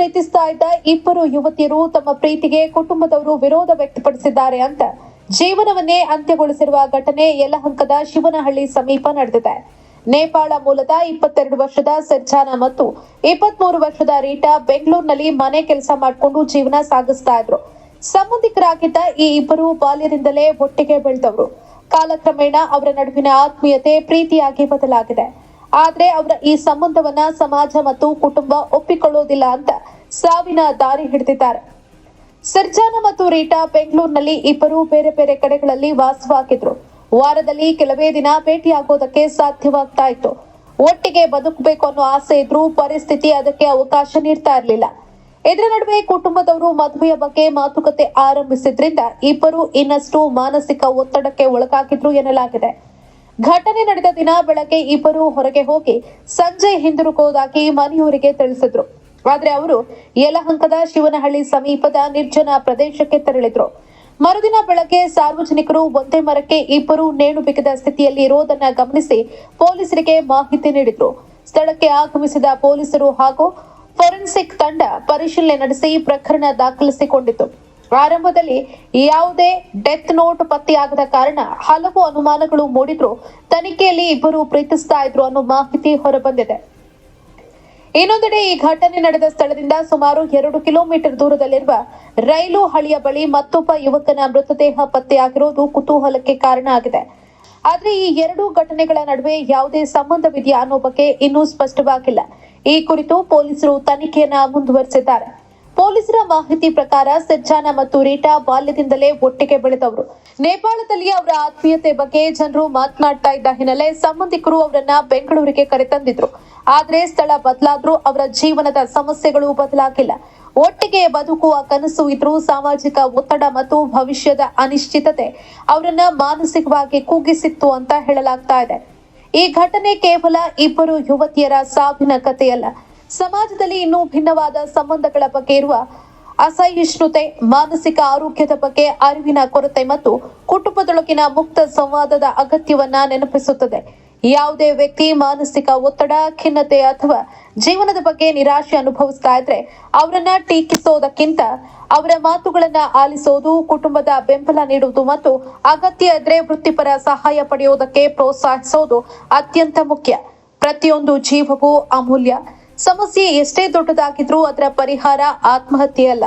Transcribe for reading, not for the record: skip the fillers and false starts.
ಪ್ರೀತಿಸ್ತಾ ಇದ್ದ ಇಬ್ಬರು ಯುವತಿಯರು ತಮ್ಮ ಪ್ರೀತಿಗೆ ಕುಟುಂಬದವರು ವಿರೋಧ ವ್ಯಕ್ತಪಡಿಸಿದ್ದಾರೆ ಅಂತ ಜೀವನವನ್ನೇ ಅಂತ್ಯಗೊಳಿಸಿರುವ ಘಟನೆ ಯಲಹಂಕದ ಶಿವನಹಳ್ಳಿ ಸಮೀಪ ನಡೆದಿದೆ. ನೇಪಾಳ ಮೂಲದ 22 ವರ್ಷದ ಸರ್ಜಾನಾ ಮತ್ತು 23 ವರ್ಷದ ರೀಟಾ ಬೆಂಗಳೂರಿನಲ್ಲಿ ಮನೆ ಕೆಲಸ ಮಾಡಿಕೊಂಡು ಜೀವನ ಸಾಗಿಸ್ತಾ ಇದ್ರು. ಸಂಬಂಧಿಕರಾಗಿದ್ದ ಈ ಇಬ್ಬರು ಬಾಲ್ಯದಿಂದಲೇ ಒಟ್ಟಿಗೆ ಬೆಳೆದವರು. ಕಾಲಕ್ರಮೇಣ ಅವರ ನಡುವಿನ ಆತ್ಮೀಯತೆ ಪ್ರೀತಿಯಾಗಿ ಬದಲಾಗಿದೆ. ಆದ್ರೆ ಅವರ ಈ ಸಂಬಂಧವನ್ನ ಸಮಾಜ ಮತ್ತು ಕುಟುಂಬ ಒಪ್ಪಿಕೊಳ್ಳೋದಿಲ್ಲ ಅಂತ ಸಾವಿನ ದಾರಿ ಹಿಡಿದಿದ್ದಾರೆ. ಸರ್ಜಾನಾ ಮತ್ತು ರೀಟಾ ಬೆಂಗಳೂರಿನಲ್ಲಿ ಇಬ್ಬರು ಬೇರೆ ಬೇರೆ ಕಡೆಗಳಲ್ಲಿ ವಾಸವಾಗಿದ್ರು. ವಾರದಲ್ಲಿ ಕೆಲವೇ ದಿನ ಭೇಟಿಯಾಗೋದಕ್ಕೆ ಸಾಧ್ಯವಾಗ್ತಾ ಇತ್ತು. ಒಟ್ಟಿಗೆ ಬದುಕಬೇಕು ಅನ್ನೋ ಆಸೆ ಇದ್ರೂ ಪರಿಸ್ಥಿತಿ ಅದಕ್ಕೆ ಅವಕಾಶ ನೀಡ್ತಾ ಇರಲಿಲ್ಲ. ಇದರ ನಡುವೆ ಕುಟುಂಬದವರು ಮದುವೆಯ ಬಗ್ಗೆ ಮಾತುಕತೆ ಆರಂಭಿಸಿದ್ರಿಂದ ಇಬ್ಬರು ಇನ್ನಷ್ಟು ಮಾನಸಿಕ ಒತ್ತಡಕ್ಕೆ ಒಳಗಾಗಿದ್ರು ಎನ್ನಲಾಗಿದೆ. ಘಟನೆ ನಡೆದ ದಿನ ಬೆಳಗ್ಗೆ ಇಬ್ಬರು ಹೊರಗೆ ಹೋಗಿ ಸಂಜೆ ಹಿಂದಿರುಗುವುದಾಗಿ ಮನೆಯವರಿಗೆ ತಿಳಿಸಿದ್ರು. ಆದ್ರೆ ಅವರು ಯಲಹಂಕದ ಶಿವನಹಳ್ಳಿ ಸಮೀಪದ ನಿರ್ಜನ ಪ್ರದೇಶಕ್ಕೆ ತೆರಳಿದ್ರು. ಮರುದಿನ ಬೆಳಗ್ಗೆ ಸಾರ್ವಜನಿಕರು ಒಂದೇ ಮರಕ್ಕೆ ಇಬ್ಬರು ನೇಣು ಬಿಗಿದ ಸ್ಥಿತಿಯಲ್ಲಿ ಇರುವುದನ್ನು ಗಮನಿಸಿ ಪೊಲೀಸರಿಗೆ ಮಾಹಿತಿ ನೀಡಿದ್ರು. ಸ್ಥಳಕ್ಕೆ ಆಗಮಿಸಿದ ಪೊಲೀಸರು ಹಾಗೂ ಫೋರೆನ್ಸಿಕ್ ತಂಡ ಪರಿಶೀಲನೆ ನಡೆಸಿ ಪ್ರಕರಣ ದಾಖಲಿಸಿಕೊಂಡಿತು. ಆರಂಭದಲ್ಲಿ ಯಾವುದೇ ಡೆತ್ ನೋಟ್ ಪತ್ತೆಯಾಗದ ಕಾರಣ ಹಲವು ಅನುಮಾನಗಳು ಮೂಡಿದ್ರು. ತನಿಖೆಯಲ್ಲಿ ಇಬ್ಬರು ಪ್ರೀತಿಸ್ತಾ ಇದ್ರು ಅನ್ನೋ ಮಾಹಿತಿ ಹೊರಬಂದಿದೆ. ಇನ್ನೊಂದೆಡೆ ಈ ಘಟನೆ ನಡೆದ ಸ್ಥಳದಿಂದ ಸುಮಾರು 2 ಕಿಲೋಮೀಟರ್ ದೂರದಲ್ಲಿರುವ ರೈಲು ಹಳಿಯ ಬಳಿ ಮತ್ತೊಬ್ಬ ಯುವಕನ ಮೃತದೇಹ ಪತ್ತೆಯಾಗಿರುವುದು ಕುತೂಹಲಕ್ಕೆ ಕಾರಣ ಆಗಿದೆ. ಆದ್ರೆ ಈ ಎರಡೂ ಘಟನೆಗಳ ನಡುವೆ ಯಾವುದೇ ಸಂಬಂಧವಿದೆಯಾ ಅನ್ನೋ ಬಗ್ಗೆ ಇನ್ನೂ ಸ್ಪಷ್ಟವಾಗಿಲ್ಲ. ಈ ಕುರಿತು ಪೊಲೀಸರು ತನಿಖೆಯನ್ನ ಮುಂದುವರೆಸಿದ್ದಾರೆ. ಪೊಲೀಸರ ಮಾಹಿತಿ ಪ್ರಕಾರ ಸರ್ಜಾನಾ ಮತ್ತು ರೀಟಾ ಬಾಲ್ಯದಿಂದಲೇ ಒಟ್ಟಿಗೆ ಬೆಳೆದವರು. ನೇಪಾಳದಲ್ಲಿ ಅವರ ಆತ್ಮೀಯತೆ ಬಗ್ಗೆ ಜನರು ಮಾತನಾಡ್ತಾ ಇದ್ದ ಹಿನ್ನೆಲೆ ಸಂಬಂಧಿಕರು ಅವರನ್ನ ಬೆಂಗಳೂರಿಗೆ ಕರೆತಂದಿದ್ರು. ಆದ್ರೆ ಸ್ಥಳ ಬದಲಾದ್ರೂ ಅವರ ಜೀವನದ ಸಮಸ್ಯೆಗಳು ಬದಲಾಗಿಲ್ಲ. ಒಟ್ಟಿಗೆ ಬದುಕುವ ಕನಸು ಇದ್ರೂ ಸಾಮಾಜಿಕ ಒತ್ತಡ ಮತ್ತು ಭವಿಷ್ಯದ ಅನಿಶ್ಚಿತತೆ ಅವರನ್ನ ಮಾನಸಿಕವಾಗಿ ಕುಗ್ಗಿಸಿತ್ತು ಅಂತ ಹೇಳಲಾಗ್ತಾ ಇದೆ. ಈ ಘಟನೆ ಕೇವಲ ಇಬ್ಬರು ಯುವತಿಯರ ಸಾವಿನ ಕಥೆಯಲ್ಲ. ಸಮಾಜದಲ್ಲಿ ಇನ್ನೂ ಭಿನ್ನವಾದ ಸಂಬಂಧಗಳ ಬಗ್ಗೆ ಇರುವ ಅಸಹಿಷ್ಣುತೆ, ಮಾನಸಿಕ ಆರೋಗ್ಯದ ಬಗ್ಗೆ ಅರಿವಿನ ಕೊರತೆ ಮತ್ತು ಕುಟುಂಬದೊಳಗಿನ ಮುಕ್ತ ಸಂವಾದದ ಅಗತ್ಯವನ್ನ ನೆನಪಿಸುತ್ತದೆ. ಯಾವುದೇ ವ್ಯಕ್ತಿ ಮಾನಸಿಕ ಒತ್ತಡ, ಖಿನ್ನತೆ ಅಥವಾ ಜೀವನದ ಬಗ್ಗೆ ನಿರಾಶೆ ಅನುಭವಿಸ್ತಾ ಇದ್ರೆ ಅವರನ್ನ ಟೀಕಿಸೋದಕ್ಕಿಂತ ಅವರ ಮಾತುಗಳನ್ನ ಆಲಿಸೋದು, ಕುಟುಂಬದ ಬೆಂಬಲ ನೀಡುವುದು ಮತ್ತು ಅಗತ್ಯ ಇದ್ರೆ ವೃತ್ತಿಪರ ಸಹಾಯ ಪಡೆಯುವುದಕ್ಕೆ ಪ್ರೋತ್ಸಾಹಿಸೋದು ಅತ್ಯಂತ ಮುಖ್ಯ. ಪ್ರತಿಯೊಂದು ಜೀವವೂ ಅಮೂಲ್ಯ. ಸಮಸ್ಯೆ ಎಷ್ಟೇ ದೊಡ್ಡದಾಗಿದ್ರೂ ಅದರ ಪರಿಹಾರ ಆತ್ಮಹತ್ಯೆ ಅಲ್ಲ.